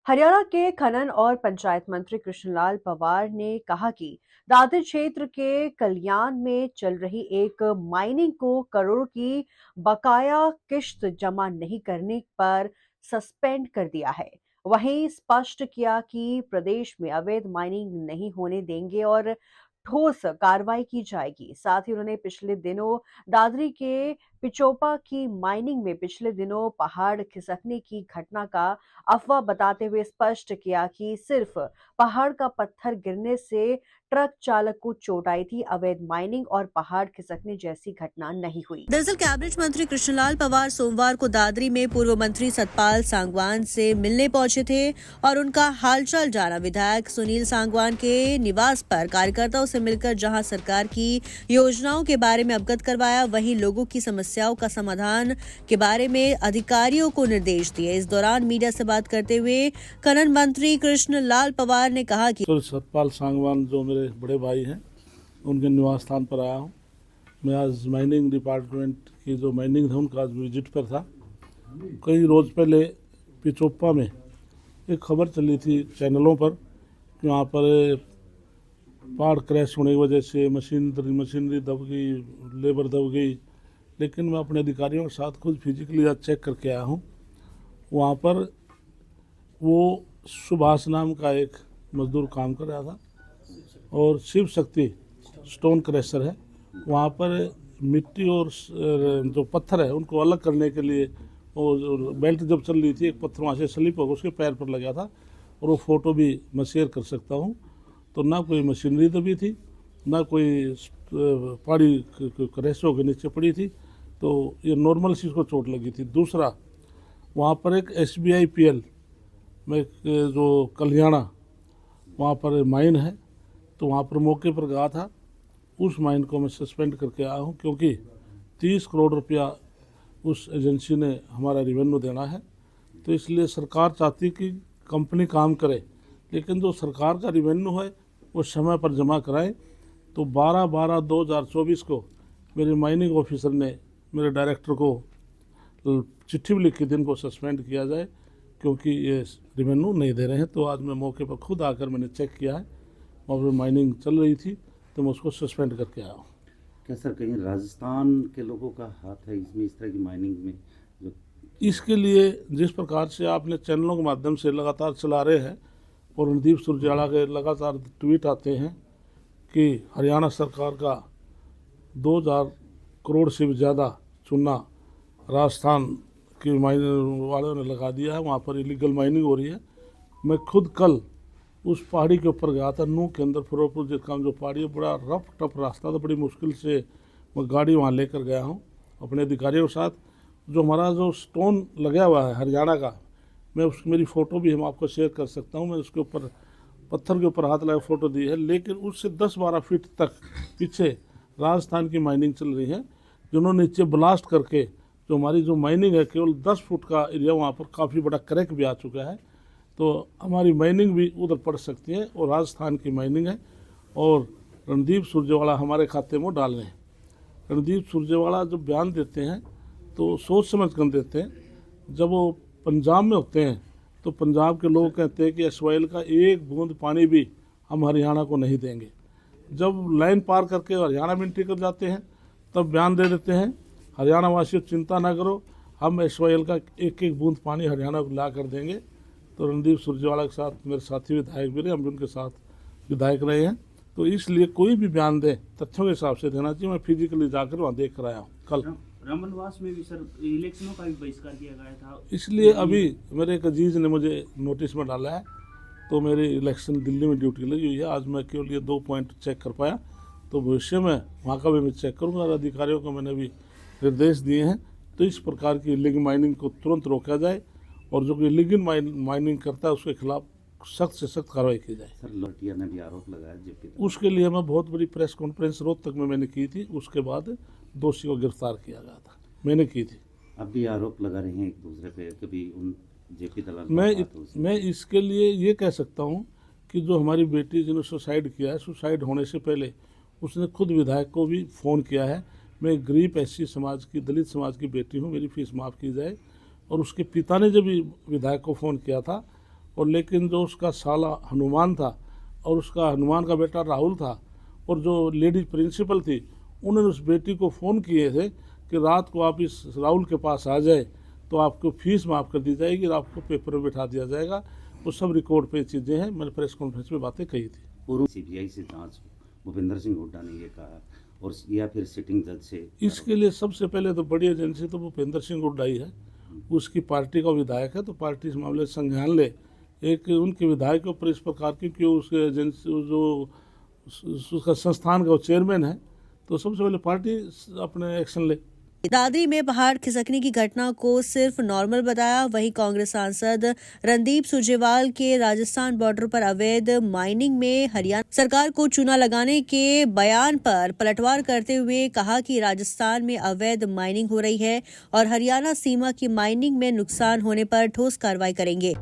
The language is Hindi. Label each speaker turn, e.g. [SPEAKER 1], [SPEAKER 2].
[SPEAKER 1] हरियाणा के खनन और पंचायत मंत्री कृष्णलाल पंवार ने कहा कि दादरी क्षेत्र के कल्याण में चल रही एक माइनिंग को करोड़ों की बकाया किश्त जमा नहीं करने पर सस्पेंड कर दिया है। वहीं स्पष्ट किया कि प्रदेश में अवैध माइनिंग नहीं होने देंगे और ठोस कार्रवाई की जाएगी। साथ ही उन्होंने पिछले दिनों दादरी के पिचोपा की माइनिंग में पिछले दिनों पहाड़ खिसकने की घटना का अफवाह बताते हुए स्पष्ट किया कि सिर्फ पहाड़ का पत्थर गिरने से ट्रक चालक को चोट आई थी। अवैध माइनिंग और पहाड़ खिसकने जैसी घटना नहीं हुई। दरअसल कैबिनेट मंत्री कृष्णलाल पंवार सोमवार को दादरी में पूर्व मंत्री सतपाल सांगवान से मिलने पहुंचे थे और उनका हालचाल जाना। विधायक सुनील सांगवान के निवास पर कार्यकर्ताओं से मिलकर जहां सरकार की योजनाओं के बारे में अवगत करवाया, वहीं लोगों की समस्याओं का समाधान के बारे में अधिकारियों को निर्देश दिए। इस दौरान मीडिया से बात करते हुए खनन मंत्री कृष्णलाल पंवार ने कहा कि
[SPEAKER 2] सतपाल सांगवान जो मेरे बड़े भाई हैं, उनके निवास स्थान पर आया हूँ। मैं आज माइनिंग डिपार्टमेंट की जो माइनिंग है उनका आज विजिट पर था। कई रोज़ पहले पिचोपा में एक खबर चली थी चैनलों पर कि वहाँ पर पहाड़ क्रैश होने की वजह से मशीनरी दब गई, लेबर दब गई। लेकिन मैं अपने अधिकारियों के साथ खुद फिजिकली आज चेक करके आया हूँ। वहाँ पर वो सुभाष नाम का एक मजदूर काम कर रहा था और शिव शक्ति स्टोन क्रैशर है। वहाँ पर मिट्टी और जो पत्थर है उनको अलग करने के लिए और बेल्ट जब चल रही थी, एक पत्थर वहाँ से स्लिप होकर उसके पैर पर लगा था और वो फ़ोटो भी मैं शेयर कर सकता हूँ। तो ना कोई मशीनरी दबी थी, ना कोई पहाड़ी क्रैश होकर नीचे पड़ी थी। तो ये नॉर्मल सी उसको चोट लगी थी। दूसरा, वहाँ पर एक SBI PL में जो कल्याणा वहाँ पर माइन है, तो वहाँ पर मौके पर गया था। उस माइन को मैं सस्पेंड करके आया हूँ क्योंकि 30 करोड़ रुपया उस एजेंसी ने हमारा रेवेन्यू देना है। तो इसलिए सरकार चाहती कि कंपनी काम करे, लेकिन जो सरकार का रेवेन्यू है वो समय पर जमा कराए। तो 12/12/2024 को मेरे माइनिंग ऑफिसर ने मेरे डायरेक्टर को चिट्ठी भी लिखी थी, इनको सस्पेंड किया जाए क्योंकि ये रेवेन्यू नहीं दे रहे हैं। तो आज मैं मौके पर खुद आकर मैंने चेक किया है, वहाँ पर माइनिंग चल रही थी तो मैं उसको सस्पेंड करके आया हूँ।
[SPEAKER 3] क्या सर कहीं राजस्थान के लोगों का हाथ है इसमें, इस तरह की माइनिंग में? जो
[SPEAKER 2] इसके लिए जिस प्रकार से आपने चैनलों के माध्यम से लगातार चला रहे हैं और रणदीप सुरजेवाला के लगातार ट्वीट आते हैं कि हरियाणा सरकार का 2000 करोड़ से भी ज़्यादा चूना राजस्थान की माइनिंग वालों ने लगा दिया है, वहाँ पर इलीगल माइनिंग हो रही है। मैं खुद कल उस पहाड़ी के ऊपर गया था, नूह के अंदर फिरोजपुर जिला जो पहाड़ी है, बड़ा रफ टफ रास्ता था, बड़ी मुश्किल से मैं गाड़ी वहाँ लेकर गया हूँ अपने अधिकारियों के साथ। जो हमारा जो स्टोन लगा हुआ है हरियाणा का, मैं उसकी मेरी फ़ोटो भी हम आपको शेयर कर सकता हूँ। मैं उसके ऊपर पत्थर के ऊपर हाथ लगा फ़ोटो दी है, लेकिन उससे 10-12 फीट तक पीछे राजस्थान की माइनिंग चल रही है, जिन्होंने नीचे ब्लास्ट करके जो हमारी जो माइनिंग है केवल 10 फुट का एरिया, वहाँ पर काफ़ी बड़ा क्रैक भी आ चुका है। तो हमारी माइनिंग भी उधर पड़ सकती है और राजस्थान की माइनिंग है और रणदीप सुरजेवाला हमारे खाते में डाल रहे हैं। रणदीप सुरजेवाला जब बयान देते हैं तो सोच समझ कर देते हैं। जब वो पंजाब में होते हैं तो पंजाब के लोग कहते हैं कि SYL का एक बूंद पानी भी हम हरियाणा को नहीं देंगे। जब लाइन पार करके हरियाणा में एंट्री कर जाते हैं तब बयान दे देते हैं, हरियाणा वासियों चिंता ना करो, हम SYL का एक एक बूंद पानी हरियाणा को ला कर देंगे। तो रणदीप सुरजेवाला के साथ मेरे साथी विधायक भी रहे, हम भी उनके साथ विधायक रहे हैं। तो इसलिए कोई भी बयान दे तथ्यों के हिसाब से देना चाहिए। मैं फिजिकली जाकर वहाँ देख कर आया हूँ कल।
[SPEAKER 4] रामवनवास में भी सर इलेक्शनों का भी बहिष्कार किया गया था,
[SPEAKER 2] इसलिए अभी मेरे एक अजीज ने मुझे नोटिस में डाला है, तो मेरी इलेक्शन दिल्ली में ड्यूटी लगी हुई है। आज मैं केवल ये 2 पॉइंट चेक कर पाया, तो भविष्य में वहाँ का भी मैं चेक करूँगा और अधिकारियों को मैंने भी निर्देश दिए हैं। तो इस प्रकार की इलीगल माइनिंग को तुरंत रोका जाए और जो कोई इलीगल माइनिंग करता है उसके खिलाफ सख्त से सख्त कार्रवाई की जाए।
[SPEAKER 3] सर लोटिया ने भी आरोप लगाया जेपी।
[SPEAKER 2] उसके लिए मैं बहुत बड़ी प्रेस कॉन्फ्रेंस रोहतक में मैंने की थी, उसके बाद दोषी को गिरफ्तार किया गया था, मैंने की थी।
[SPEAKER 3] अब भी आरोप लगा रहे हैं एक दूसरे पे, कभी उन जेपी दलाल
[SPEAKER 2] मैं इसके लिए ये कह सकता हूँ कि जो हमारी बेटी जिन्होंने सुसाइड किया है, सुसाइड होने से पहले उसने खुद विधायक को भी फ़ोन किया है, मैं गरीब SC समाज की, दलित समाज की बेटी हूँ, मेरी फीस माफ़ की जाए। और उसके पिता ने जब भी विधायक को फ़ोन किया था और लेकिन जो उसका साला हनुमान था और उसका हनुमान का बेटा राहुल था और जो लेडी प्रिंसिपल थी, उन्होंने उस बेटी को फ़ोन किए थे कि रात को आप इस राहुल के पास आ जाए तो आपको फीस माफ़ कर दी जाएगी और आपको पेपर में बिठा दिया जाएगा। वो सब रिकॉर्ड पे चीज़ें हैं, मैंने प्रेस कॉन्फ्रेंस में बातें कही थी।
[SPEAKER 3] पूर्व सीबीआई से जांच भूपेंद्र सिंह हुड्डा ने ये कहा, और या फिर सिटिंग जज से।
[SPEAKER 2] इसके लिए सबसे पहले तो बड़ी एजेंसी तो भूपेंद्र सिंह हुड्डा ही है, उसकी पार्टी का विधायक है, तो पार्टी इस मामले से संज्ञान ले। एक उनके विधायक के ऊपर इस प्रकार की, क्योंकि उसके एजेंसी जो उसका संस्थान का चेयरमैन है, तो सबसे पहले पार्टी अपने एक्शन ले।
[SPEAKER 1] दादरी में पहाड़ खिसकने की घटना को सिर्फ नॉर्मल बताया। वहीं कांग्रेस सांसद रणदीप सुरजेवाल के राजस्थान बॉर्डर पर अवैध माइनिंग में हरियाणा सरकार को चूना लगाने के बयान पर पलटवार करते हुए कहा कि राजस्थान में अवैध माइनिंग हो रही है और हरियाणा सीमा की माइनिंग में नुकसान होने पर ठोस कार्रवाई करेंगे।